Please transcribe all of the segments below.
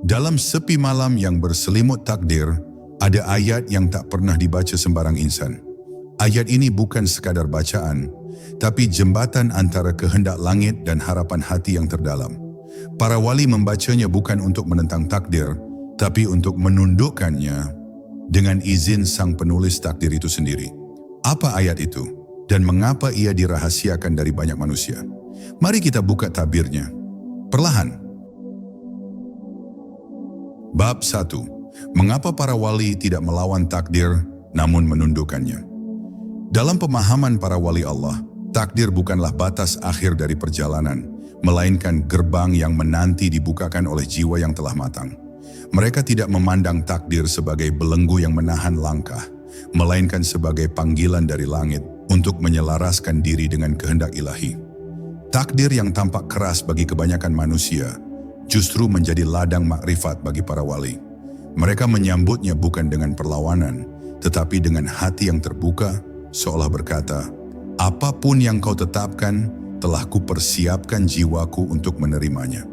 Dalam sepi malam yang berselimut takdir, ada ayat yang tak pernah dibaca sembarang insan. Ayat ini bukan sekadar bacaan, tapi jembatan antara kehendak langit dan harapan hati yang terdalam. Para wali membacanya bukan untuk menentang takdir, tapi untuk menundukkannya dengan izin sang penulis takdir itu sendiri. Apa ayat itu? Dan mengapa ia dirahasiakan dari banyak manusia? Mari kita buka tabirnya. Perlahan. Bab 1. Mengapa para wali tidak melawan takdir, namun menundukkannya? Dalam pemahaman para wali Allah, takdir bukanlah batas akhir dari perjalanan, melainkan gerbang yang menanti dibukakan oleh jiwa yang telah matang. Mereka tidak memandang takdir sebagai belenggu yang menahan langkah, melainkan sebagai panggilan dari langit untuk menyelaraskan diri dengan kehendak ilahi. Takdir yang tampak keras bagi kebanyakan manusia justru menjadi ladang makrifat bagi para wali. Mereka menyambutnya bukan dengan perlawanan, tetapi dengan hati yang terbuka, seolah berkata, "Apapun yang kau tetapkan, telah kupersiapkan jiwaku untuk menerimanya."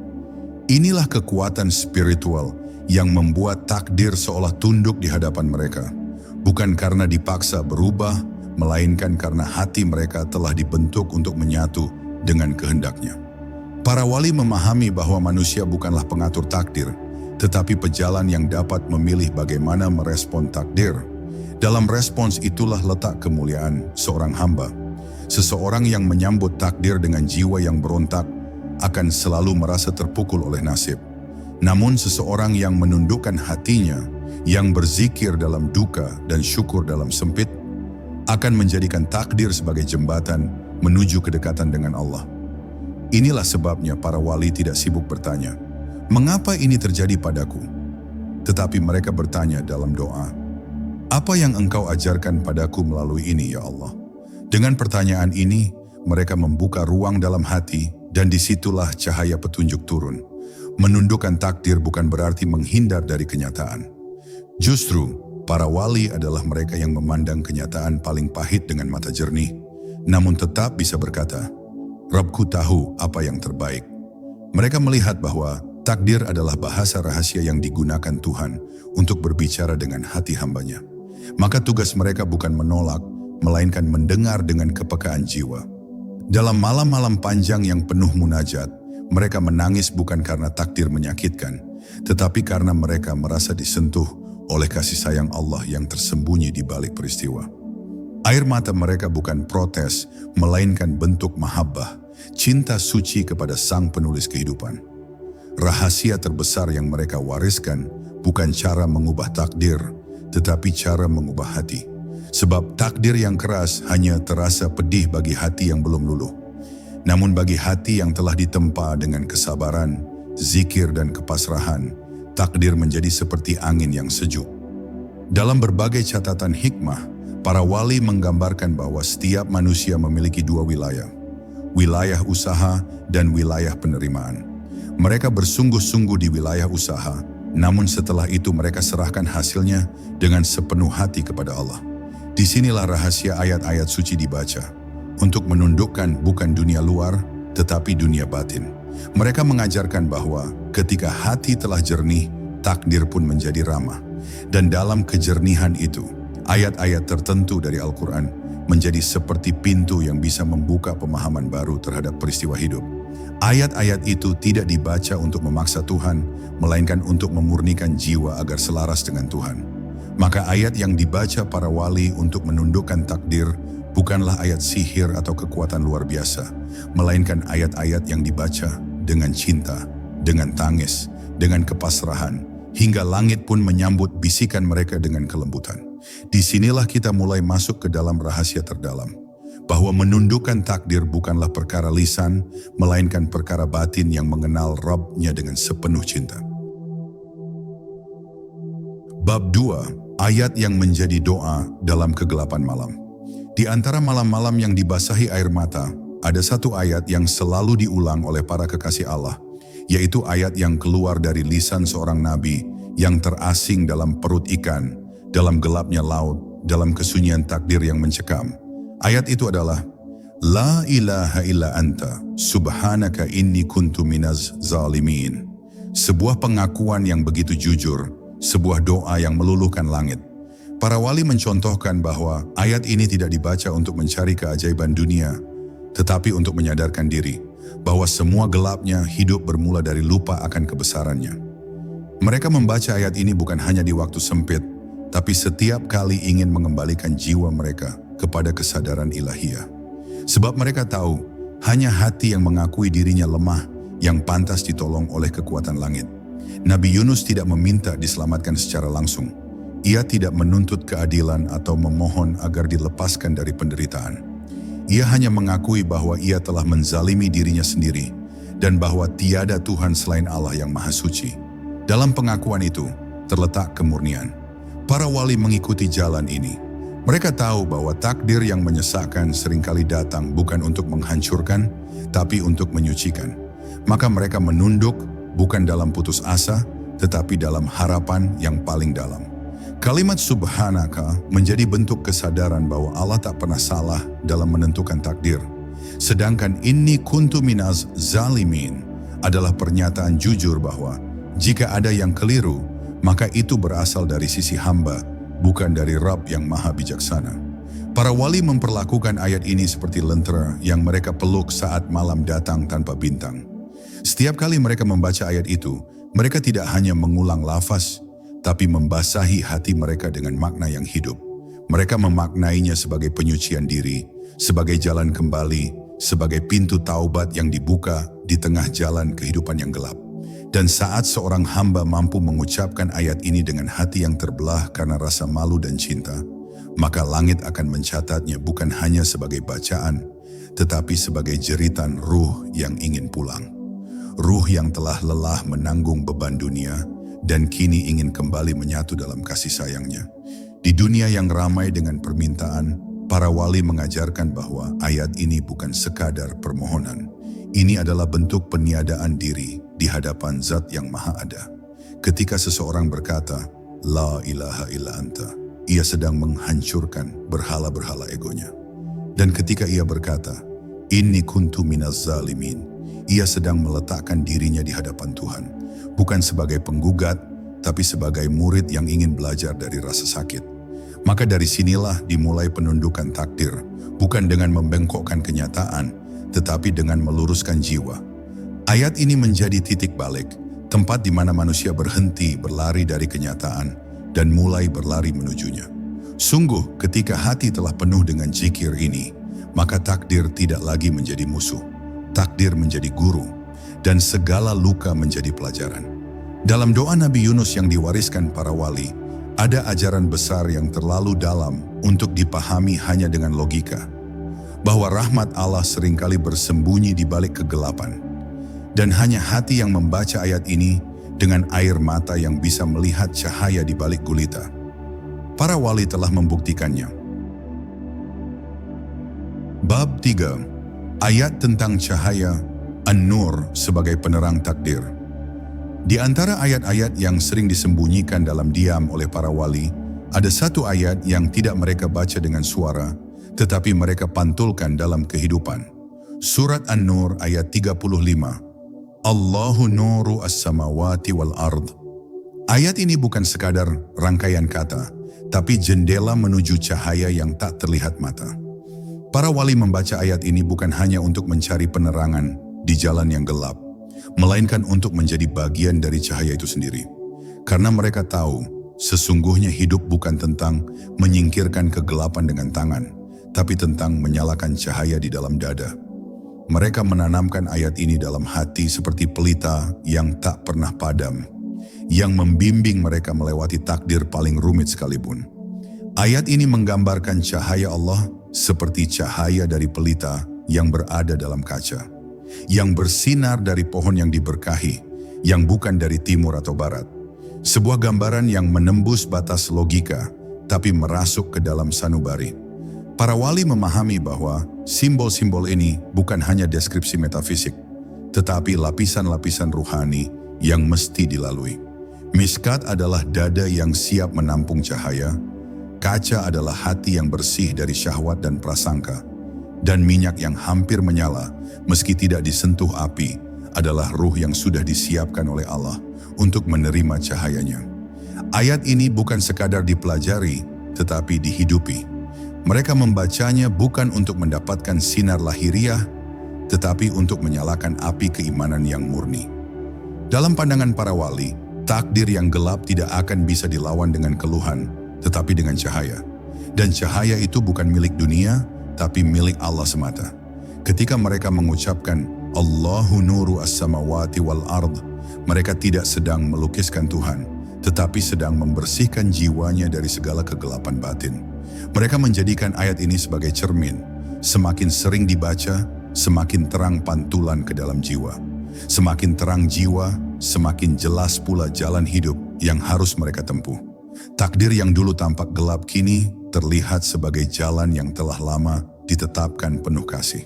Inilah kekuatan spiritual yang membuat takdir seolah tunduk di hadapan mereka, bukan karena dipaksa berubah, melainkan karena hati mereka telah dibentuk untuk menyatu dengan kehendaknya. Para wali memahami bahwa manusia bukanlah pengatur takdir, tetapi pejalan yang dapat memilih bagaimana merespon takdir. Dalam respons itulah letak kemuliaan seorang hamba. Seseorang yang menyambut takdir dengan jiwa yang berontak akan selalu merasa terpukul oleh nasib. Namun seseorang yang menundukkan hatinya, yang berzikir dalam duka dan syukur dalam sempit, akan menjadikan takdir sebagai jembatan menuju kedekatan dengan Allah. Inilah sebabnya para wali tidak sibuk bertanya, "Mengapa ini terjadi padaku?" Tetapi mereka bertanya dalam doa, "Apa yang Engkau ajarkan padaku melalui ini, ya Allah?" Dengan pertanyaan ini, mereka membuka ruang dalam hati dan disitulah cahaya petunjuk turun. Menundukkan takdir bukan berarti menghindar dari kenyataan. Justru, para wali adalah mereka yang memandang kenyataan paling pahit dengan mata jernih, namun tetap bisa berkata, "Rabbku tahu apa yang terbaik." Mereka melihat bahwa takdir adalah bahasa rahasia yang digunakan Tuhan untuk berbicara dengan hati hambanya. Maka tugas mereka bukan menolak, melainkan mendengar dengan kepekaan jiwa. Dalam malam-malam panjang yang penuh munajat, mereka menangis bukan karena takdir menyakitkan, tetapi karena mereka merasa disentuh oleh kasih sayang Allah yang tersembunyi di balik peristiwa. Air mata mereka bukan protes, melainkan bentuk mahabbah, cinta suci kepada sang penulis kehidupan. Rahasia terbesar yang mereka wariskan bukan cara mengubah takdir, tetapi cara mengubah hati. Sebab takdir yang keras hanya terasa pedih bagi hati yang belum luluh. Namun bagi hati yang telah ditempa dengan kesabaran, zikir dan kepasrahan, takdir menjadi seperti angin yang sejuk. Dalam berbagai catatan hikmah, para wali menggambarkan bahwa setiap manusia memiliki dua wilayah, wilayah usaha dan wilayah penerimaan. Mereka bersungguh-sungguh di wilayah usaha, namun setelah itu mereka serahkan hasilnya dengan sepenuh hati kepada Allah. Disinilah rahasia ayat-ayat suci dibaca, untuk menundukkan bukan dunia luar, tetapi dunia batin. Mereka mengajarkan bahwa ketika hati telah jernih, takdir pun menjadi ramah. Dan dalam kejernihan itu, ayat-ayat tertentu dari Al-Quran menjadi seperti pintu yang bisa membuka pemahaman baru terhadap peristiwa hidup. Ayat-ayat itu tidak dibaca untuk memaksa Tuhan, melainkan untuk memurnikan jiwa agar selaras dengan Tuhan. Maka ayat yang dibaca para wali untuk menundukkan takdir bukanlah ayat sihir atau kekuatan luar biasa, melainkan ayat-ayat yang dibaca dengan cinta, dengan tangis, dengan kepasrahan, hingga langit pun menyambut bisikan mereka dengan kelembutan. Disinilah kita mulai masuk ke dalam rahasia terdalam, bahwa menundukkan takdir bukanlah perkara lisan, melainkan perkara batin yang mengenal Rabb-nya dengan sepenuh cinta. Bab 2, ayat yang menjadi doa dalam kegelapan malam. Di antara malam-malam yang dibasahi air mata, ada satu ayat yang selalu diulang oleh para kekasih Allah, yaitu ayat yang keluar dari lisan seorang nabi yang terasing dalam perut ikan, dalam gelapnya laut, dalam kesunyian takdir yang mencekam. Ayat itu adalah, "La ilaha illa anta, subhanaka inni kuntu minaz zalimin." Sebuah pengakuan yang begitu jujur, sebuah doa yang meluluhkan langit. Para wali mencontohkan bahwa ayat ini tidak dibaca untuk mencari keajaiban dunia, tetapi untuk menyadarkan diri bahwa semua gelapnya hidup bermula dari lupa akan kebesarannya. Mereka membaca ayat ini bukan hanya di waktu sempit, tapi setiap kali ingin mengembalikan jiwa mereka kepada kesadaran ilahiyah. Sebab mereka tahu, hanya hati yang mengakui dirinya lemah yang pantas ditolong oleh kekuatan langit. Nabi Yunus tidak meminta diselamatkan secara langsung. Ia tidak menuntut keadilan atau memohon agar dilepaskan dari penderitaan. Ia hanya mengakui bahwa ia telah menzalimi dirinya sendiri dan bahwa tiada Tuhan selain Allah yang Maha Suci. Dalam pengakuan itu terletak kemurnian. Para wali mengikuti jalan ini. Mereka tahu bahwa takdir yang menyesakkan seringkali datang bukan untuk menghancurkan, tapi untuk menyucikan. Maka mereka menunduk bukan dalam putus asa, tetapi dalam harapan yang paling dalam. Kalimat subhanaka menjadi bentuk kesadaran bahwa Allah tak pernah salah dalam menentukan takdir. Sedangkan inni kuntu minaz zalimin adalah pernyataan jujur bahwa jika ada yang keliru, maka itu berasal dari sisi hamba, bukan dari Rabb yang maha bijaksana. Para wali memperlakukan ayat ini seperti lentera yang mereka peluk saat malam datang tanpa bintang. Setiap kali mereka membaca ayat itu, mereka tidak hanya mengulang lafaz, tapi membasahi hati mereka dengan makna yang hidup. Mereka memaknainya sebagai penyucian diri, sebagai jalan kembali, sebagai pintu taubat yang dibuka di tengah jalan kehidupan yang gelap. Dan saat seorang hamba mampu mengucapkan ayat ini dengan hati yang terbelah karena rasa malu dan cinta, maka langit akan mencatatnya bukan hanya sebagai bacaan, tetapi sebagai jeritan ruh yang ingin pulang. Ruh yang telah lelah menanggung beban dunia, dan kini ingin kembali menyatu dalam kasih sayangnya. Di dunia yang ramai dengan permintaan, para wali mengajarkan bahwa ayat ini bukan sekadar permohonan. Ini adalah bentuk peniadaan diri di hadapan Zat yang Maha Ada. Ketika seseorang berkata, La ilaha illa anta, ia sedang menghancurkan berhala-berhala egonya. Dan ketika ia berkata, Inni kuntu minaz zalimin, ia sedang meletakkan dirinya di hadapan Tuhan. Bukan sebagai penggugat, tapi sebagai murid yang ingin belajar dari rasa sakit. Maka dari sinilah dimulai penundukan takdir, bukan dengan membengkokkan kenyataan, tetapi dengan meluruskan jiwa. Ayat ini menjadi titik balik, tempat di mana manusia berhenti berlari dari kenyataan dan mulai berlari menujunya. Sungguh, ketika hati telah penuh dengan zikir ini, maka takdir tidak lagi menjadi musuh. Takdir menjadi guru, dan segala luka menjadi pelajaran. Dalam doa Nabi Yunus yang diwariskan para wali, ada ajaran besar yang terlalu dalam untuk dipahami hanya dengan logika. Bahwa rahmat Allah seringkali bersembunyi di balik kegelapan. Dan hanya hati yang membaca ayat ini dengan air mata yang bisa melihat cahaya di balik gulita. Para wali telah membuktikannya. Bab 3. Ayat tentang cahaya An-Nur sebagai penerang takdir. Di antara ayat-ayat yang sering disembunyikan dalam diam oleh para wali, ada satu ayat yang tidak mereka baca dengan suara, tetapi mereka pantulkan dalam kehidupan. Surat An-Nur ayat 35. Allahu nuru as-samawati wal ard. Ayat ini bukan sekadar rangkaian kata, tapi jendela menuju cahaya yang tak terlihat mata. Para wali membaca ayat ini bukan hanya untuk mencari penerangan di jalan yang gelap, melainkan untuk menjadi bagian dari cahaya itu sendiri. Karena mereka tahu, sesungguhnya hidup bukan tentang menyingkirkan kegelapan dengan tangan, tapi tentang menyalakan cahaya di dalam dada. Mereka menanamkan ayat ini dalam hati seperti pelita yang tak pernah padam, yang membimbing mereka melewati takdir paling rumit sekalipun. Ayat ini menggambarkan cahaya Allah seperti cahaya dari pelita yang berada dalam kaca, yang bersinar dari pohon yang diberkahi, yang bukan dari timur atau barat. Sebuah gambaran yang menembus batas logika, tapi merasuk ke dalam sanubari. Para wali memahami bahwa simbol-simbol ini bukan hanya deskripsi metafisik, tetapi lapisan-lapisan ruhani yang mesti dilalui. Miskat adalah dada yang siap menampung cahaya, kaca adalah hati yang bersih dari syahwat dan prasangka, dan minyak yang hampir menyala meski tidak disentuh api adalah ruh yang sudah disiapkan oleh Allah untuk menerima cahayanya. Ayat ini bukan sekadar dipelajari, tetapi dihidupi. Mereka membacanya bukan untuk mendapatkan sinar lahiriah, tetapi untuk menyalakan api keimanan yang murni. Dalam pandangan para wali, takdir yang gelap tidak akan bisa dilawan dengan keluhan, tetapi dengan cahaya. Dan cahaya itu bukan milik dunia, tapi milik Allah semata. Ketika mereka mengucapkan, Allahu nuru as-samawati wal ard, mereka tidak sedang melukiskan Tuhan, tetapi sedang membersihkan jiwanya dari segala kegelapan batin. Mereka menjadikan ayat ini sebagai cermin. Semakin sering dibaca, semakin terang pantulan ke dalam jiwa. Semakin terang jiwa, semakin jelas pula jalan hidup yang harus mereka tempuh. Takdir yang dulu tampak gelap kini terlihat sebagai jalan yang telah lama ditetapkan penuh kasih.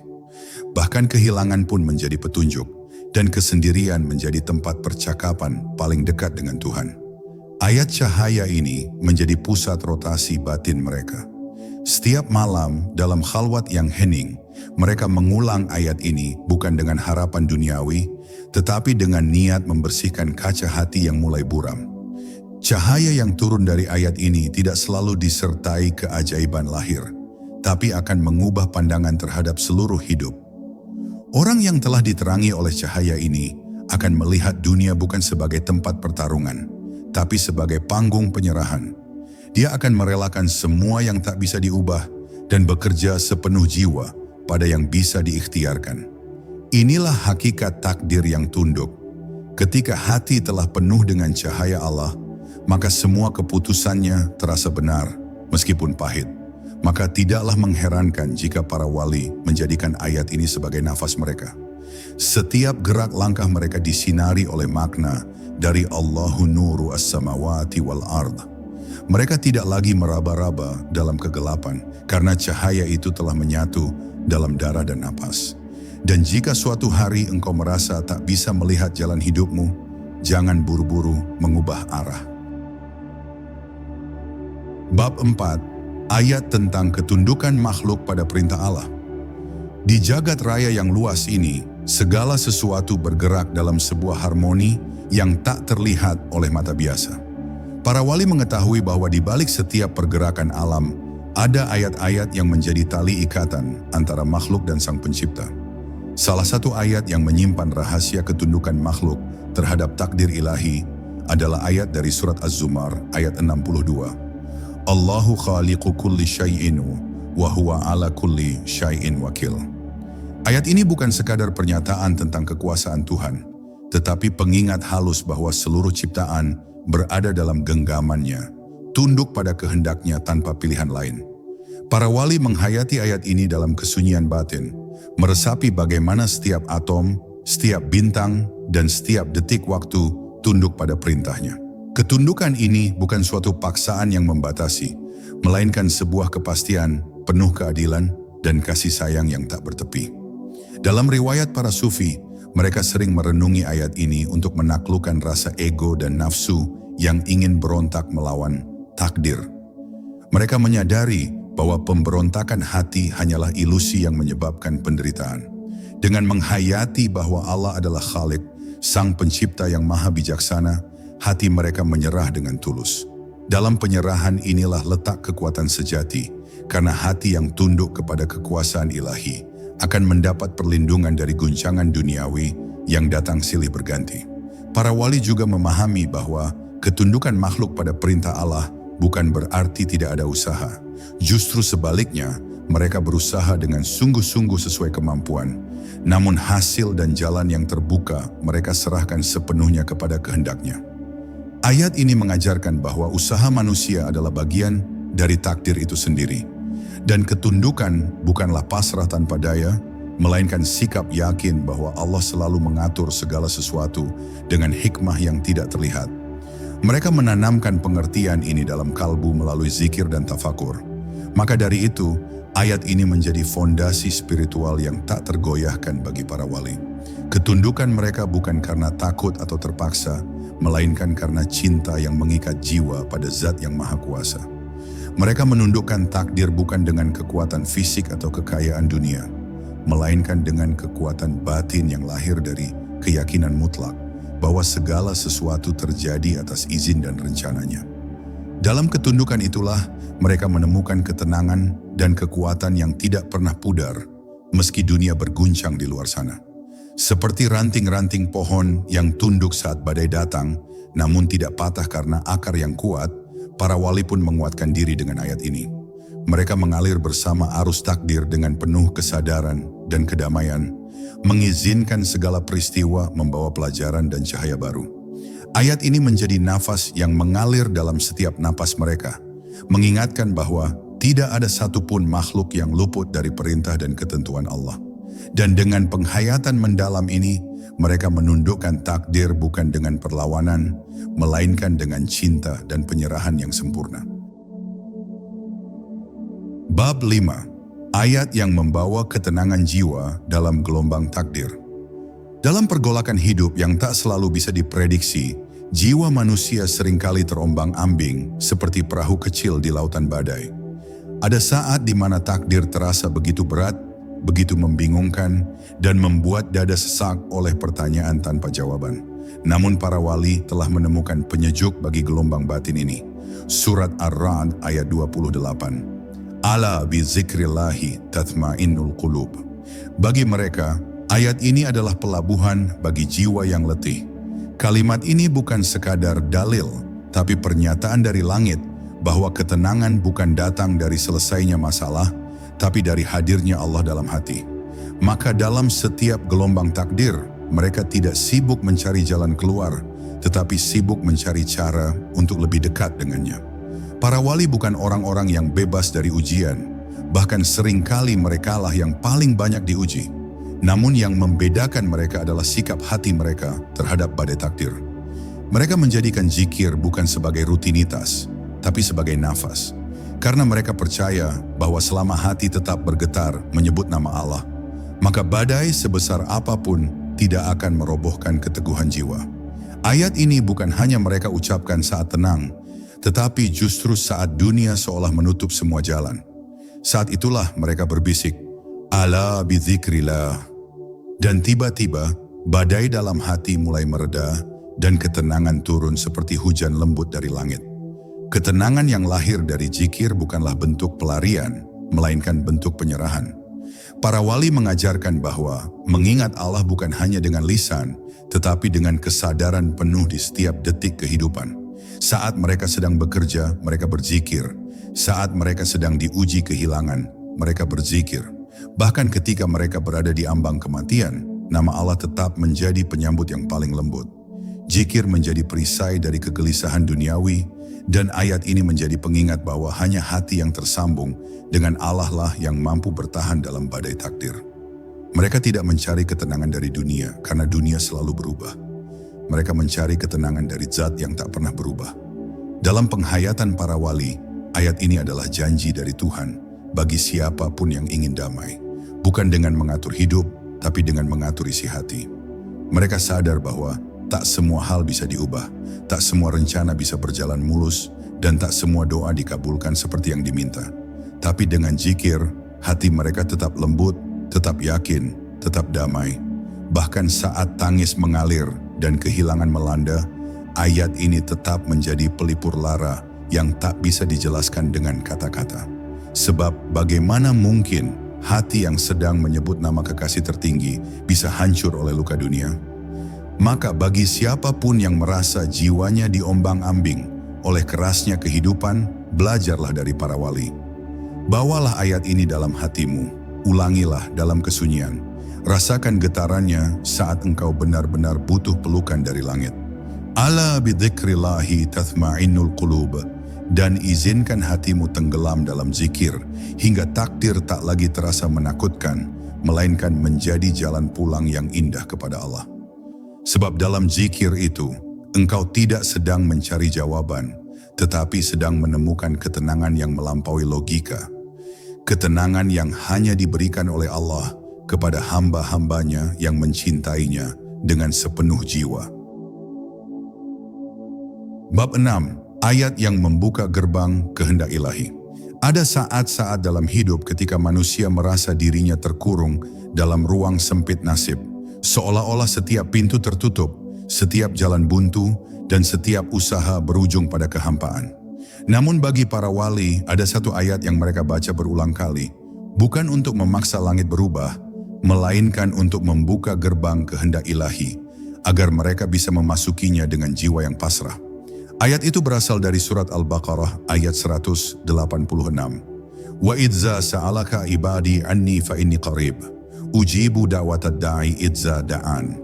Bahkan kehilangan pun menjadi petunjuk, dan kesendirian menjadi tempat percakapan paling dekat dengan Tuhan. Ayat cahaya ini menjadi pusat rotasi batin mereka. Setiap malam dalam khalwat yang hening, mereka mengulang ayat ini bukan dengan harapan duniawi, tetapi dengan niat membersihkan kaca hati yang mulai buram. Cahaya yang turun dari ayat ini tidak selalu disertai keajaiban lahir, tapi akan mengubah pandangan terhadap seluruh hidup. Orang yang telah diterangi oleh cahaya ini akan melihat dunia bukan sebagai tempat pertarungan, tapi sebagai panggung penyerahan. Dia akan merelakan semua yang tak bisa diubah dan bekerja sepenuh jiwa pada yang bisa diikhtiarkan. Inilah hakikat takdir yang tunduk. Ketika hati telah penuh dengan cahaya Allah, maka semua keputusannya terasa benar meskipun pahit. Maka tidaklah mengherankan jika para wali menjadikan ayat ini sebagai nafas mereka. Setiap gerak langkah mereka disinari oleh makna dari Allahu nuru as-samawati wal ard. Mereka tidak lagi meraba-raba dalam kegelapan karena cahaya itu telah menyatu dalam darah dan napas. Dan jika suatu hari engkau merasa tak bisa melihat jalan hidupmu, jangan buru-buru mengubah arah. Bab 4, ayat tentang ketundukan makhluk pada perintah Allah. Di jagat raya yang luas ini, segala sesuatu bergerak dalam sebuah harmoni yang tak terlihat oleh mata biasa. Para wali mengetahui bahwa di balik setiap pergerakan alam, ada ayat-ayat yang menjadi tali ikatan antara makhluk dan Sang Pencipta. Salah satu ayat yang menyimpan rahasia ketundukan makhluk terhadap takdir ilahi adalah ayat dari surat Az-Zumar ayat 62. Allahu khaliqu kulli syai'in wa huwa ala kulli syai'in wakil. Ayat ini bukan sekadar pernyataan tentang kekuasaan Tuhan, tetapi pengingat halus bahwa seluruh ciptaan berada dalam genggamannya, tunduk pada kehendaknya tanpa pilihan lain. Para wali menghayati ayat ini dalam kesunyian batin, meresapi bagaimana setiap atom, setiap bintang, dan setiap detik waktu tunduk pada perintahnya. Ketundukan ini bukan suatu paksaan yang membatasi, melainkan sebuah kepastian, penuh keadilan, dan kasih sayang yang tak bertepi. Dalam riwayat para sufi, mereka sering merenungi ayat ini untuk menaklukkan rasa ego dan nafsu yang ingin berontak melawan takdir. Mereka menyadari bahwa pemberontakan hati hanyalah ilusi yang menyebabkan penderitaan. Dengan menghayati bahwa Allah adalah Khalik, Sang Pencipta yang maha bijaksana, hati mereka menyerah dengan tulus. Dalam penyerahan inilah letak kekuatan sejati, karena hati yang tunduk kepada kekuasaan ilahi akan mendapat perlindungan dari guncangan duniawi yang datang silih berganti. Para wali juga memahami bahwa ketundukan makhluk pada perintah Allah bukan berarti tidak ada usaha. Justru sebaliknya, mereka berusaha dengan sungguh-sungguh sesuai kemampuan. Namun hasil dan jalan yang terbuka mereka serahkan sepenuhnya kepada kehendaknya. Ayat ini mengajarkan bahwa usaha manusia adalah bagian dari takdir itu sendiri. Dan ketundukan bukanlah pasrah tanpa daya, melainkan sikap yakin bahwa Allah selalu mengatur segala sesuatu dengan hikmah yang tidak terlihat. Mereka menanamkan pengertian ini dalam kalbu melalui zikir dan tafakur. Maka dari itu, ayat ini menjadi fondasi spiritual yang tak tergoyahkan bagi para wali. Ketundukan mereka bukan karena takut atau terpaksa, melainkan karena cinta yang mengikat jiwa pada Zat yang Maha Kuasa. Mereka menundukkan takdir bukan dengan kekuatan fisik atau kekayaan dunia, melainkan dengan kekuatan batin yang lahir dari keyakinan mutlak bahwa segala sesuatu terjadi atas izin dan rencananya. Dalam ketundukan itulah mereka menemukan ketenangan dan kekuatan yang tidak pernah pudar meski dunia berguncang di luar sana. Seperti ranting-ranting pohon yang tunduk saat badai datang namun tidak patah karena akar yang kuat, para wali pun menguatkan diri dengan ayat ini. Mereka mengalir bersama arus takdir dengan penuh kesadaran dan kedamaian, mengizinkan segala peristiwa membawa pelajaran dan cahaya baru. Ayat ini menjadi nafas yang mengalir dalam setiap napas mereka, mengingatkan bahwa tidak ada satupun makhluk yang luput dari perintah dan ketentuan Allah. Dan dengan penghayatan mendalam ini, mereka menundukkan takdir bukan dengan perlawanan, melainkan dengan cinta dan penyerahan yang sempurna. Bab 5. Ayat yang membawa ketenangan jiwa dalam gelombang takdir. Dalam pergolakan hidup yang tak selalu bisa diprediksi, jiwa manusia seringkali terombang-ambing seperti perahu kecil di lautan badai. Ada saat di mana takdir terasa begitu berat, begitu membingungkan, dan membuat dada sesak oleh pertanyaan tanpa jawaban. Namun para wali telah menemukan penyejuk bagi gelombang batin ini. Surat Ar-Ra'd ayat 28. Ala bi zikrillahi tatma'innul qulub. Bagi mereka, ayat ini adalah pelabuhan bagi jiwa yang letih. Kalimat ini bukan sekadar dalil, tapi pernyataan dari langit bahwa ketenangan bukan datang dari selesainya masalah, tapi dari hadirnya Allah dalam hati. Maka dalam setiap gelombang takdir, mereka tidak sibuk mencari jalan keluar, tetapi sibuk mencari cara untuk lebih dekat dengannya. Para wali bukan orang-orang yang bebas dari ujian, bahkan seringkali merekalah yang paling banyak diuji. Namun yang membedakan mereka adalah sikap hati mereka terhadap badai takdir. Mereka menjadikan zikir bukan sebagai rutinitas, tapi sebagai nafas. Karena mereka percaya bahwa selama hati tetap bergetar menyebut nama Allah, maka badai sebesar apapun tidak akan merobohkan keteguhan jiwa. Ayat ini bukan hanya mereka ucapkan saat tenang, tetapi justru saat dunia seolah menutup semua jalan. Saat itulah mereka berbisik, Ala bidzikrillah. Dan tiba-tiba, badai dalam hati mulai mereda dan ketenangan turun seperti hujan lembut dari langit. Ketenangan yang lahir dari zikir bukanlah bentuk pelarian, melainkan bentuk penyerahan. Para wali mengajarkan bahwa mengingat Allah bukan hanya dengan lisan, tetapi dengan kesadaran penuh di setiap detik kehidupan. Saat mereka sedang bekerja, mereka berzikir. Saat mereka sedang diuji kehilangan, mereka berzikir. Bahkan ketika mereka berada di ambang kematian, nama Allah tetap menjadi penyambut yang paling lembut. Zikir menjadi perisai dari kegelisahan duniawi, dan ayat ini menjadi pengingat bahwa hanya hati yang tersambung dengan Allah lah yang mampu bertahan dalam badai takdir. Mereka tidak mencari ketenangan dari dunia, karena dunia selalu berubah. Mereka mencari ketenangan dari zat yang tak pernah berubah. Dalam penghayatan para wali, ayat ini adalah janji dari Tuhan bagi siapapun yang ingin damai. Bukan dengan mengatur hidup, tapi dengan mengatur isi hati. Mereka sadar bahwa tak semua hal bisa diubah, tak semua rencana bisa berjalan mulus, dan tak semua doa dikabulkan seperti yang diminta. Tapi dengan zikir, hati mereka tetap lembut, tetap yakin, tetap damai. Bahkan saat tangis mengalir dan kehilangan melanda, ayat ini tetap menjadi pelipur lara yang tak bisa dijelaskan dengan kata-kata. Sebab bagaimana mungkin hati yang sedang menyebut nama kekasih tertinggi bisa hancur oleh luka dunia? Maka bagi siapapun yang merasa jiwanya diombang-ambing oleh kerasnya kehidupan, belajarlah dari para wali. Bawalah ayat ini dalam hatimu, ulangilah dalam kesunyian. Rasakan getarannya saat engkau benar-benar butuh pelukan dari langit. Ala bidzikrillahi tatma'innul qulub. Dan izinkan hatimu tenggelam dalam zikir, hingga takdir tak lagi terasa menakutkan, melainkan menjadi jalan pulang yang indah kepada Allah. Sebab dalam zikir itu, engkau tidak sedang mencari jawaban, tetapi sedang menemukan ketenangan yang melampaui logika. Ketenangan yang hanya diberikan oleh Allah kepada hamba-hambanya yang mencintainya dengan sepenuh jiwa. Bab 6. Ayat yang membuka gerbang kehendak ilahi. Ada saat-saat dalam hidup ketika manusia merasa dirinya terkurung dalam ruang sempit nasib, Seolah-olah setiap pintu tertutup, setiap jalan buntu, dan setiap usaha berujung pada kehampaan. Namun bagi para wali, ada satu ayat yang mereka baca berulang kali, bukan untuk memaksa langit berubah, melainkan untuk membuka gerbang kehendak ilahi, agar mereka bisa memasukinya dengan jiwa yang pasrah. Ayat itu berasal dari surat Al-Baqarah ayat 186. Wa idza sa'alaka ibadi anni fa inni qarib, ujibu da'watad da'i idza da'an.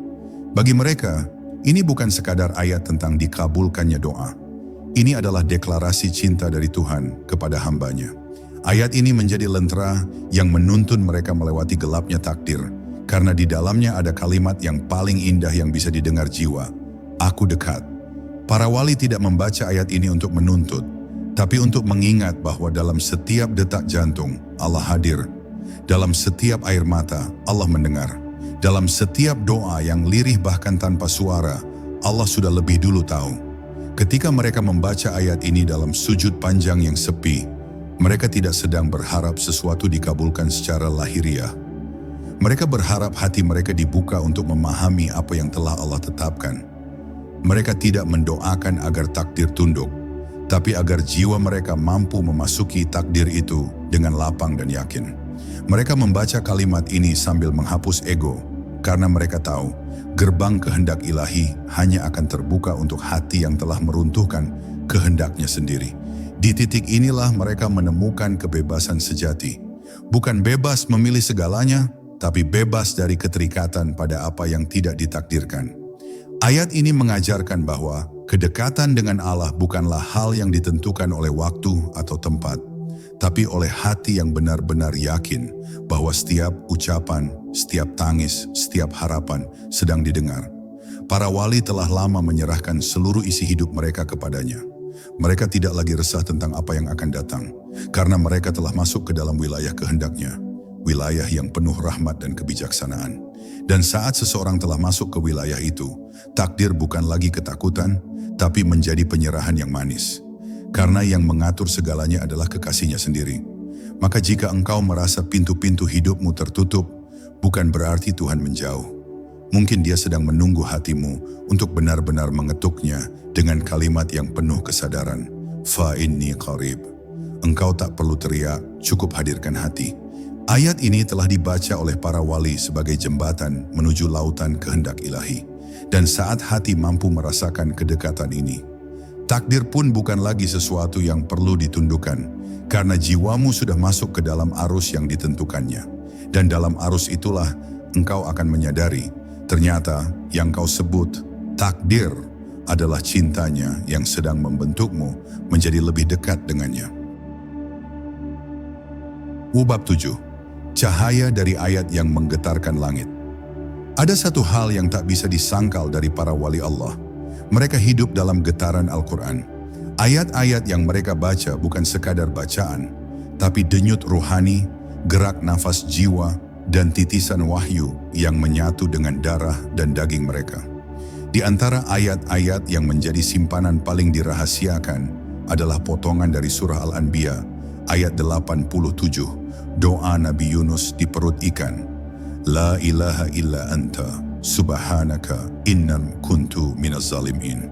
Bagi mereka, ini bukan sekadar ayat tentang dikabulkannya doa. Ini adalah deklarasi cinta dari Tuhan kepada hambanya. Ayat ini menjadi lentera yang menuntun mereka melewati gelapnya takdir, karena di dalamnya ada kalimat yang paling indah yang bisa didengar jiwa. Aku dekat. Para wali tidak membaca ayat ini untuk menuntut, tapi untuk mengingat bahwa dalam setiap detak jantung, Allah hadir. Dalam setiap air mata, Allah mendengar. Dalam setiap doa yang lirih bahkan tanpa suara, Allah sudah lebih dulu tahu. Ketika mereka membaca ayat ini dalam sujud panjang yang sepi, mereka tidak sedang berharap sesuatu dikabulkan secara lahiriah. Mereka berharap hati mereka dibuka untuk memahami apa yang telah Allah tetapkan. Mereka tidak mendoakan agar takdir tunduk, tapi agar jiwa mereka mampu memasuki takdir itu dengan lapang dan yakin. Mereka membaca kalimat ini sambil menghapus ego, karena mereka tahu gerbang kehendak ilahi hanya akan terbuka untuk hati yang telah meruntuhkan kehendaknya sendiri. Di titik inilah mereka menemukan kebebasan sejati. Bukan bebas memilih segalanya, tapi bebas dari keterikatan pada apa yang tidak ditakdirkan. Ayat ini mengajarkan bahwa kedekatan dengan Allah bukanlah hal yang ditentukan oleh waktu atau tempat, tapi oleh hati yang benar-benar yakin bahwa setiap ucapan, setiap tangis, setiap harapan sedang didengar. Para wali telah lama menyerahkan seluruh isi hidup mereka kepadanya. Mereka tidak lagi resah tentang apa yang akan datang, karena mereka telah masuk ke dalam wilayah kehendaknya, wilayah yang penuh rahmat dan kebijaksanaan. Dan saat seseorang telah masuk ke wilayah itu, takdir bukan lagi ketakutan, tapi menjadi penyerahan yang manis. Karena yang mengatur segalanya adalah kekasihnya sendiri. Maka jika engkau merasa pintu-pintu hidupmu tertutup, bukan berarti Tuhan menjauh. Mungkin Dia sedang menunggu hatimu untuk benar-benar mengetuknya dengan kalimat yang penuh kesadaran. Fa inni qarib. Engkau tak perlu teriak, cukup hadirkan hati. Ayat ini telah dibaca oleh para wali sebagai jembatan menuju lautan kehendak ilahi. Dan saat hati mampu merasakan kedekatan ini, takdir pun bukan lagi sesuatu yang perlu ditundukkan, karena jiwamu sudah masuk ke dalam arus yang ditentukannya. Dan dalam arus itulah engkau akan menyadari, ternyata yang kau sebut takdir adalah cintanya yang sedang membentukmu menjadi lebih dekat dengannya. Bab 7. Cahaya dari ayat yang menggetarkan langit. Ada satu hal yang tak bisa disangkal dari para wali Allah. Mereka hidup dalam getaran Al-Quran. Ayat-ayat yang mereka baca bukan sekadar bacaan, tapi denyut rohani, gerak nafas jiwa, dan titisan wahyu yang menyatu dengan darah dan daging mereka. Di antara ayat-ayat yang menjadi simpanan paling dirahasiakan adalah potongan dari surah Al-Anbiya, ayat 87, doa Nabi Yunus di perut ikan. La ilaha illa anta, subhanaka innam kuntu minaz zalimin.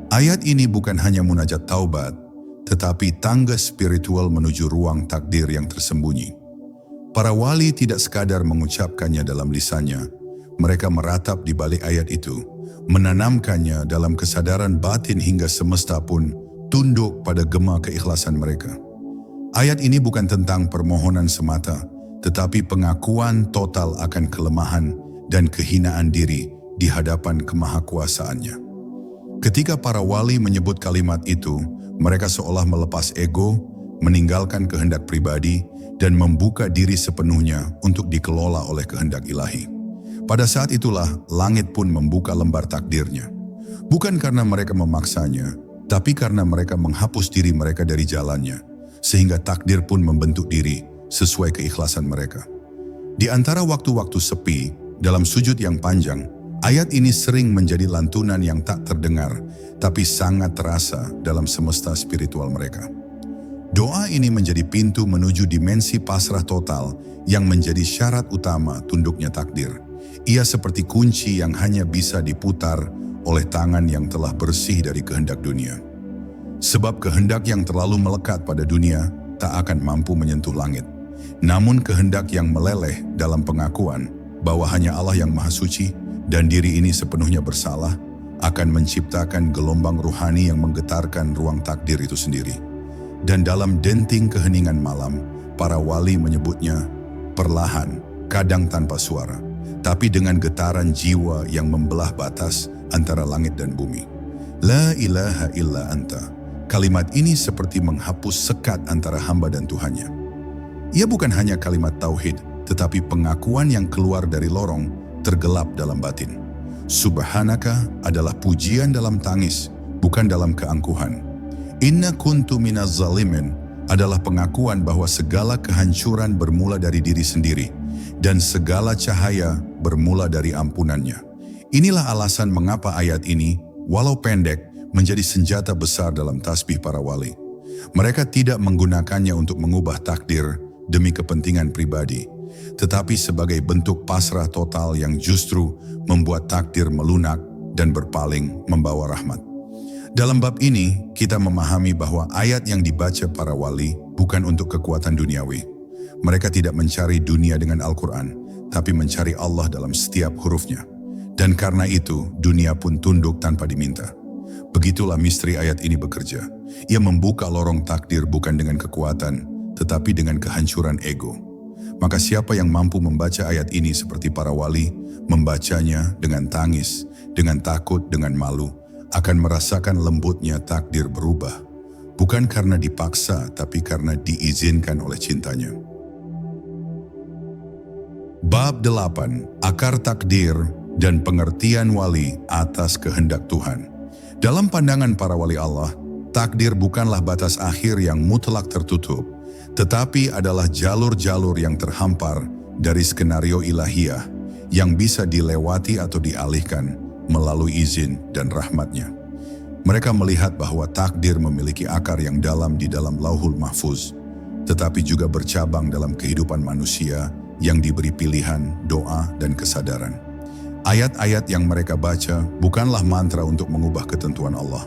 Ayat ini bukan hanya munajat taubat, tetapi tangga spiritual menuju ruang takdir yang tersembunyi. Para wali tidak sekadar mengucapkannya dalam lisannya, mereka meratap di balik ayat itu, menanamkannya dalam kesadaran batin hingga semesta pun tunduk pada gema keikhlasan mereka. Ayat ini bukan tentang permohonan semata, tetapi pengakuan total akan kelemahan dan kehinaan diri di hadapan kemahakuasaannya. Ketika para wali menyebut kalimat itu, mereka seolah melepas ego, meninggalkan kehendak pribadi, dan membuka diri sepenuhnya untuk dikelola oleh kehendak ilahi. Pada saat itulah langit pun membuka lembar takdirnya. Bukan karena mereka memaksanya, tapi karena mereka menghapus diri mereka dari jalannya, sehingga takdir pun membentuk diri sesuai keikhlasan mereka. Di antara waktu-waktu sepi, dalam sujud yang panjang, ayat ini sering menjadi lantunan yang tak terdengar, tapi sangat terasa dalam semesta spiritual mereka. Doa ini menjadi pintu menuju dimensi pasrah total yang menjadi syarat utama tunduknya takdir. Ia seperti kunci yang hanya bisa diputar oleh tangan yang telah bersih dari kehendak dunia. Sebab kehendak yang terlalu melekat pada dunia tak akan mampu menyentuh langit. Namun kehendak yang meleleh dalam pengakuan bahwa hanya Allah yang Maha Suci dan diri ini sepenuhnya bersalah akan menciptakan gelombang ruhani yang menggetarkan ruang takdir itu sendiri. Dan dalam denting keheningan malam, para wali menyebutnya perlahan, kadang tanpa suara, tapi dengan getaran jiwa yang membelah batas antara langit dan bumi. La ilaha illa anta. Kalimat ini seperti menghapus sekat antara hamba dan Tuhannya. Ia bukan hanya kalimat tauhid, tetapi pengakuan yang keluar dari lorong tergelap dalam batin. Subhanaka adalah pujian dalam tangis, bukan dalam keangkuhan. Inna kuntu minaz zalimin adalah pengakuan bahwa segala kehancuran bermula dari diri sendiri dan segala cahaya bermula dari ampunannya. Inilah alasan mengapa ayat ini, walau pendek, menjadi senjata besar dalam tasbih para wali. Mereka tidak menggunakannya untuk mengubah takdir demi kepentingan pribadi, tetapi sebagai bentuk pasrah total yang justru membuat takdir melunak dan berpaling membawa rahmat. Dalam bab ini, kita memahami bahwa ayat yang dibaca para wali bukan untuk kekuatan duniawi. Mereka tidak mencari dunia dengan Al-Quran, tapi mencari Allah dalam setiap hurufnya. Dan karena itu, dunia pun tunduk tanpa diminta. Begitulah misteri ayat ini bekerja. Ia membuka lorong takdir bukan dengan kekuatan, tetapi dengan kehancuran ego. Maka siapa yang mampu membaca ayat ini seperti para wali, membacanya dengan tangis, dengan takut, dengan malu, akan merasakan lembutnya takdir berubah, bukan karena dipaksa, tapi karena diizinkan oleh cintanya. Bab 8. Akar takdir dan pengertian wali atas kehendak Tuhan. Dalam pandangan para wali Allah, takdir bukanlah batas akhir yang mutlak tertutup, tetapi adalah jalur-jalur yang terhampar dari skenario ilahiyah yang bisa dilewati atau dialihkan melalui izin dan rahmatnya. Mereka melihat bahwa takdir memiliki akar yang dalam di dalam Lauhul Mahfuz, tetapi juga bercabang dalam kehidupan manusia yang diberi pilihan, doa, dan kesadaran. Ayat-ayat yang mereka baca bukanlah mantra untuk mengubah ketentuan Allah,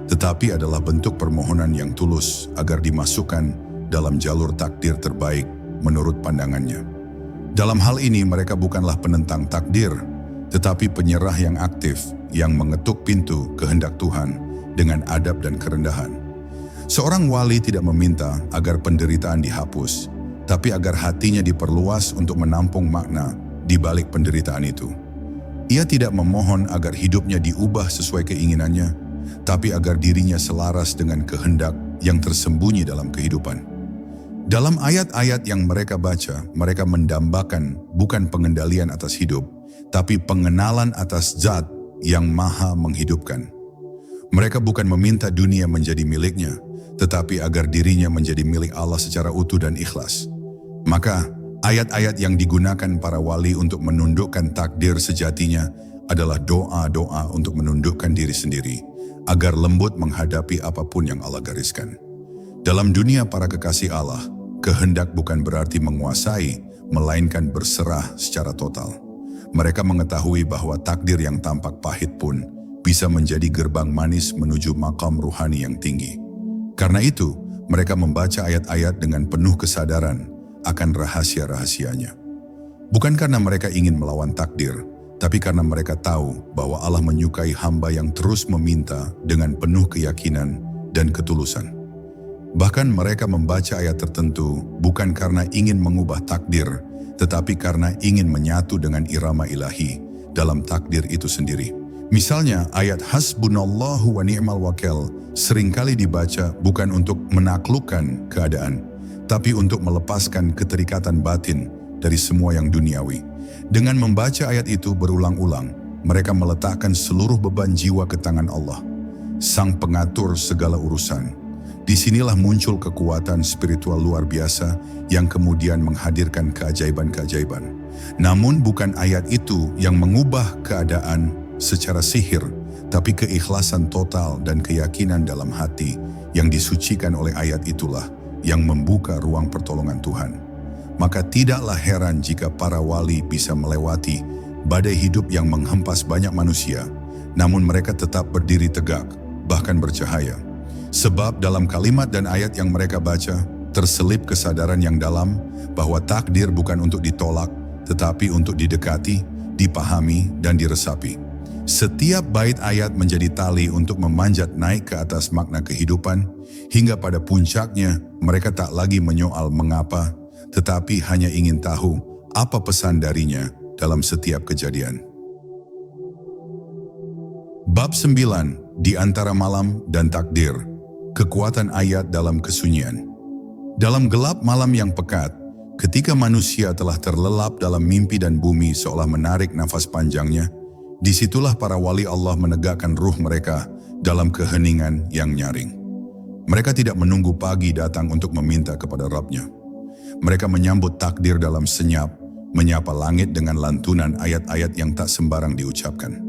tetapi adalah bentuk permohonan yang tulus agar dimasukkan dalam jalur takdir terbaik menurut pandangannya. Dalam hal ini mereka bukanlah penentang takdir, tetapi penyerah yang aktif yang mengetuk pintu kehendak Tuhan dengan adab dan kerendahan. Seorang wali tidak meminta agar penderitaan dihapus, tapi agar hatinya diperluas untuk menampung makna di balik penderitaan itu. Ia tidak memohon agar hidupnya diubah sesuai keinginannya, tapi agar dirinya selaras dengan kehendak yang tersembunyi dalam kehidupan. Dalam ayat-ayat yang mereka baca, mereka mendambakan bukan pengendalian atas hidup, tapi pengenalan atas zat yang maha menghidupkan. Mereka bukan meminta dunia menjadi miliknya, tetapi agar dirinya menjadi milik Allah secara utuh dan ikhlas. Maka, ayat-ayat yang digunakan para wali untuk menundukkan takdir sejatinya adalah doa-doa untuk menundukkan diri sendiri, agar lembut menghadapi apapun yang Allah gariskan. Dalam dunia para kekasih Allah, kehendak bukan berarti menguasai, melainkan berserah secara total. Mereka mengetahui bahwa takdir yang tampak pahit pun bisa menjadi gerbang manis menuju makam ruhani yang tinggi. Karena itu, mereka membaca ayat-ayat dengan penuh kesadaran akan rahasia-rahasianya. Bukan karena mereka ingin melawan takdir, tapi karena mereka tahu bahwa Allah menyukai hamba yang terus meminta dengan penuh keyakinan dan ketulusan. Bahkan mereka membaca ayat tertentu bukan karena ingin mengubah takdir, tetapi karena ingin menyatu dengan irama ilahi dalam takdir itu sendiri. Misalnya ayat hasbunallahu wa ni'mal wakil seringkali dibaca bukan untuk menaklukkan keadaan, tapi untuk melepaskan keterikatan batin dari semua yang duniawi. Dengan membaca ayat itu berulang-ulang, mereka meletakkan seluruh beban jiwa ke tangan Allah, Sang Pengatur segala urusan. Disinilah muncul kekuatan spiritual luar biasa yang kemudian menghadirkan keajaiban-keajaiban. Namun bukan ayat itu yang mengubah keadaan secara sihir, tapi keikhlasan total dan keyakinan dalam hati yang disucikan oleh ayat itulah yang membuka ruang pertolongan Tuhan. Maka tidaklah heran jika para wali bisa melewati badai hidup yang menghempas banyak manusia, namun mereka tetap berdiri tegak, bahkan bercahaya. Sebab dalam kalimat dan ayat yang mereka baca, terselip kesadaran yang dalam bahwa takdir bukan untuk ditolak, tetapi untuk didekati, dipahami, dan diresapi. Setiap bait ayat menjadi tali untuk memanjat naik ke atas makna kehidupan, hingga pada puncaknya mereka tak lagi menyoal mengapa, tetapi hanya ingin tahu apa pesan darinya dalam setiap kejadian. Bab 9, di antara malam dan takdir, kekuatan ayat dalam kesunyian. Dalam gelap malam yang pekat, ketika manusia telah terlelap dalam mimpi dan bumi seolah menarik nafas panjangnya, disitulah para wali Allah menegakkan ruh mereka dalam keheningan yang nyaring. Mereka tidak menunggu pagi datang untuk meminta kepada Rabb-Nya. Mereka menyambut takdir dalam senyap, menyapa langit dengan lantunan ayat-ayat yang tak sembarang diucapkan.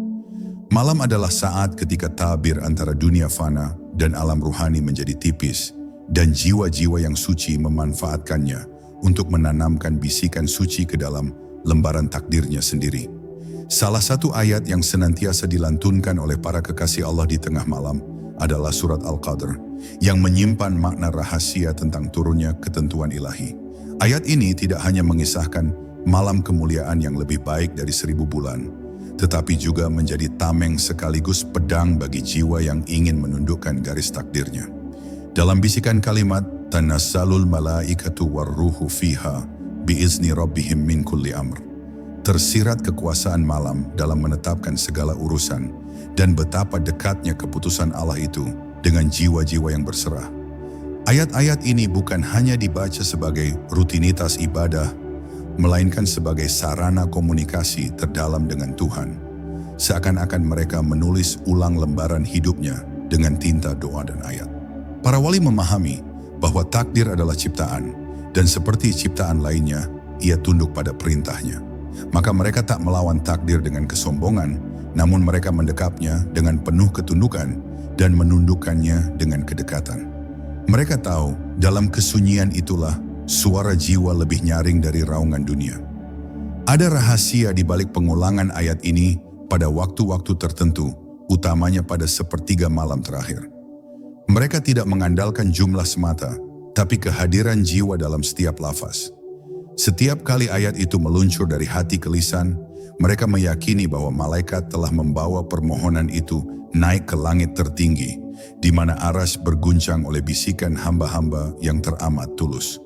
Malam adalah saat ketika tabir antara dunia fana dan alam ruhani menjadi tipis, dan jiwa-jiwa yang suci memanfaatkannya untuk menanamkan bisikan suci ke dalam lembaran takdirnya sendiri. Salah satu ayat yang senantiasa dilantunkan oleh para kekasih Allah di tengah malam adalah surat Al-Qadr, yang menyimpan makna rahasia tentang turunnya ketentuan ilahi. Ayat ini tidak hanya mengisahkan malam kemuliaan yang lebih baik dari 1000 bulan, tetapi juga menjadi tameng sekaligus pedang bagi jiwa yang ingin menundukkan garis takdirnya. Dalam bisikan kalimat, Tanazzalul malaikatu warruhu fiha biizni rabbihim min kulli amr. Tersirat kekuasaan malam dalam menetapkan segala urusan, dan betapa dekatnya keputusan Allah itu dengan jiwa-jiwa yang berserah. Ayat-ayat ini bukan hanya dibaca sebagai rutinitas ibadah, melainkan sebagai sarana komunikasi terdalam dengan Tuhan. Seakan-akan mereka menulis ulang lembaran hidupnya dengan tinta doa dan ayat. Para wali memahami bahwa takdir adalah ciptaan, dan seperti ciptaan lainnya, ia tunduk pada perintahnya. Maka mereka tak melawan takdir dengan kesombongan, namun mereka mendekapnya dengan penuh ketundukan dan menundukkannya dengan kedekatan. Mereka tahu dalam kesunyian itulah suara jiwa lebih nyaring dari raungan dunia. Ada rahasia di balik pengulangan ayat ini pada waktu-waktu tertentu, utamanya pada sepertiga malam terakhir. Mereka tidak mengandalkan jumlah semata, tapi kehadiran jiwa dalam setiap lafaz. Setiap kali ayat itu meluncur dari hati ke lisan, mereka meyakini bahwa malaikat telah membawa permohonan itu naik ke langit tertinggi, di mana aras berguncang oleh bisikan hamba-hamba yang teramat tulus.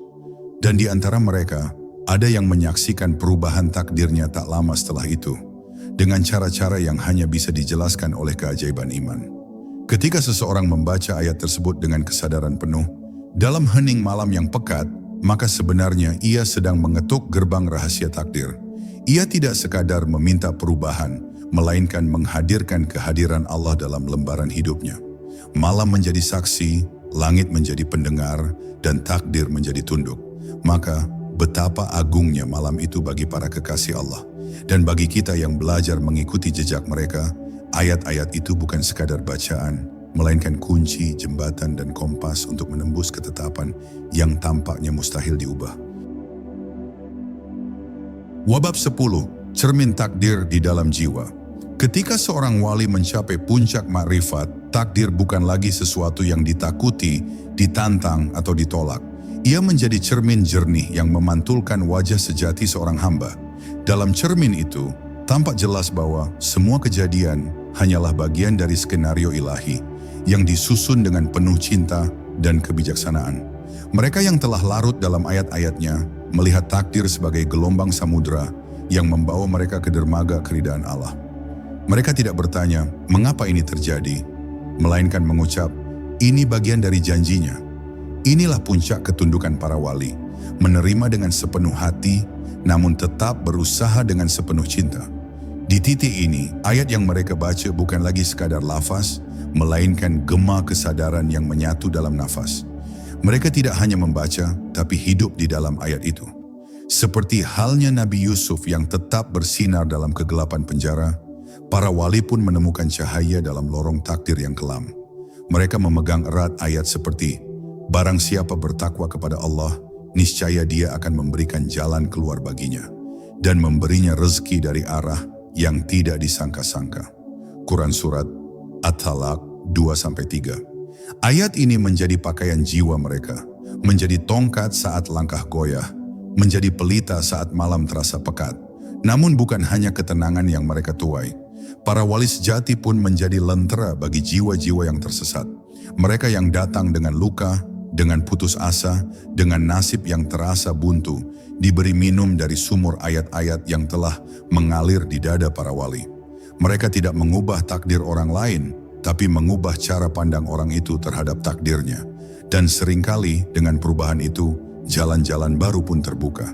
Dan di antara mereka, ada yang menyaksikan perubahan takdirnya tak lama setelah itu, dengan cara-cara yang hanya bisa dijelaskan oleh keajaiban iman. Ketika seseorang membaca ayat tersebut dengan kesadaran penuh, dalam hening malam yang pekat, maka sebenarnya ia sedang mengetuk gerbang rahasia takdir. Ia tidak sekadar meminta perubahan, melainkan menghadirkan kehadiran Allah dalam lembaran hidupnya. Malam menjadi saksi, langit menjadi pendengar, dan takdir menjadi tunduk. Maka betapa agungnya malam itu bagi para kekasih Allah. Dan bagi kita yang belajar mengikuti jejak mereka, ayat-ayat itu bukan sekadar bacaan, melainkan kunci, jembatan, dan kompas untuk menembus ketetapan yang tampaknya mustahil diubah. Wabab 10, cermin takdir di dalam jiwa. Ketika seorang wali mencapai puncak makrifat, takdir bukan lagi sesuatu yang ditakuti, ditantang, atau ditolak. Ia menjadi cermin jernih yang memantulkan wajah sejati seorang hamba. Dalam cermin itu, tampak jelas bahwa semua kejadian hanyalah bagian dari skenario ilahi yang disusun dengan penuh cinta dan kebijaksanaan. Mereka yang telah larut dalam ayat-ayatnya melihat takdir sebagai gelombang samudera yang membawa mereka ke dermaga keridaan Allah. Mereka tidak bertanya, mengapa ini terjadi? Melainkan mengucap, ini bagian dari janjinya. Inilah puncak ketundukan para wali, menerima dengan sepenuh hati, namun tetap berusaha dengan sepenuh cinta. Di titik ini, ayat yang mereka baca bukan lagi sekadar lafaz, melainkan gema kesadaran yang menyatu dalam nafas. Mereka tidak hanya membaca, tapi hidup di dalam ayat itu. Seperti halnya Nabi Yusuf yang tetap bersinar dalam kegelapan penjara, para wali pun menemukan cahaya dalam lorong takdir yang kelam. Mereka memegang erat ayat seperti, barang siapa bertakwa kepada Allah, niscaya Dia akan memberikan jalan keluar baginya, dan memberinya rezeki dari arah yang tidak disangka-sangka. Quran Surat At-Talaq 2-3. Ayat ini menjadi pakaian jiwa mereka, menjadi tongkat saat langkah goyah, menjadi pelita saat malam terasa pekat. Namun bukan hanya ketenangan yang mereka tuai. Para wali sejati pun menjadi lentera bagi jiwa-jiwa yang tersesat. Mereka yang datang dengan luka, dengan putus asa, dengan nasib yang terasa buntu, diberi minum dari sumur ayat-ayat yang telah mengalir di dada para wali. Mereka tidak mengubah takdir orang lain, tapi mengubah cara pandang orang itu terhadap takdirnya. Dan seringkali dengan perubahan itu, jalan-jalan baru pun terbuka.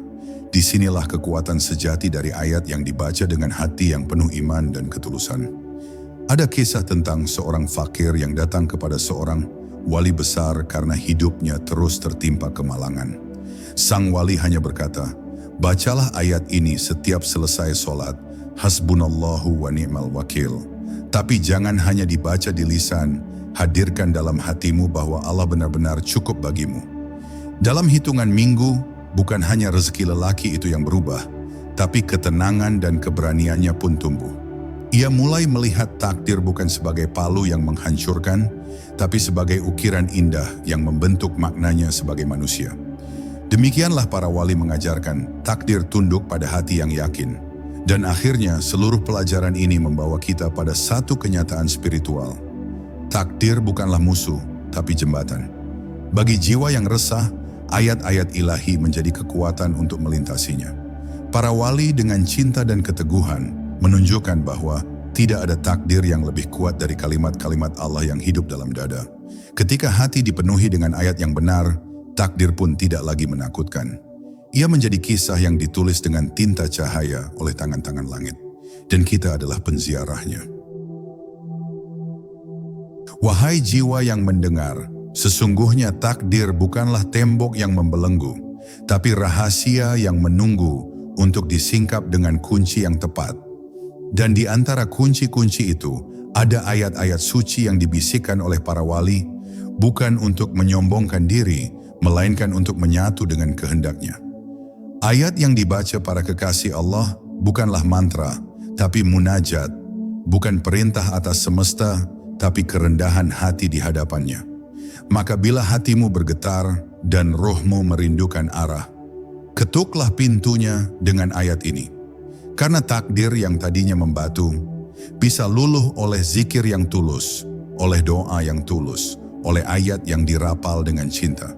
Disinilah kekuatan sejati dari ayat yang dibaca dengan hati yang penuh iman dan ketulusan. Ada kisah tentang seorang fakir yang datang kepada seorang wali besar karena hidupnya terus tertimpa kemalangan. Sang wali hanya berkata, "Bacalah ayat ini setiap selesai sholat, hasbunallahu wa ni'mal wakil. Tapi jangan hanya dibaca di lisan, hadirkan dalam hatimu bahwa Allah benar-benar cukup bagimu." Dalam hitungan minggu, bukan hanya rezeki lelaki itu yang berubah, tapi ketenangan dan keberaniannya pun tumbuh. Ia mulai melihat takdir bukan sebagai palu yang menghancurkan, tapi sebagai ukiran indah yang membentuk maknanya sebagai manusia. Demikianlah para wali mengajarkan takdir tunduk pada hati yang yakin. Dan akhirnya seluruh pelajaran ini membawa kita pada satu kenyataan spiritual. Takdir bukanlah musuh, tapi jembatan. Bagi jiwa yang resah, ayat-ayat ilahi menjadi kekuatan untuk melintasinya. Para wali dengan cinta dan keteguhan menunjukkan bahwa tidak ada takdir yang lebih kuat dari kalimat-kalimat Allah yang hidup dalam dada. Ketika hati dipenuhi dengan ayat yang benar, takdir pun tidak lagi menakutkan. Ia menjadi kisah yang ditulis dengan tinta cahaya oleh tangan-tangan langit. Dan kita adalah penziarahnya. Wahai jiwa yang mendengar, sesungguhnya takdir bukanlah tembok yang membelenggu, tapi rahasia yang menunggu untuk disingkap dengan kunci yang tepat. Dan di antara kunci-kunci itu, ada ayat-ayat suci yang dibisikkan oleh para wali, bukan untuk menyombongkan diri, melainkan untuk menyatu dengan kehendaknya. Ayat yang dibaca para kekasih Allah bukanlah mantra, tapi munajat, bukan perintah atas semesta, tapi kerendahan hati di hadapannya. Maka bila hatimu bergetar dan rohmu merindukan arah, ketuklah pintunya dengan ayat ini. Karena takdir yang tadinya membatu, bisa luluh oleh zikir yang tulus, oleh doa yang tulus, oleh ayat yang dirapal dengan cinta.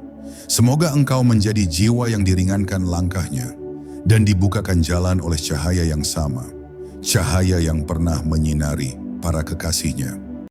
Semoga engkau menjadi jiwa yang diringankan langkahnya dan dibukakan jalan oleh cahaya yang sama, cahaya yang pernah menyinari para kekasihnya.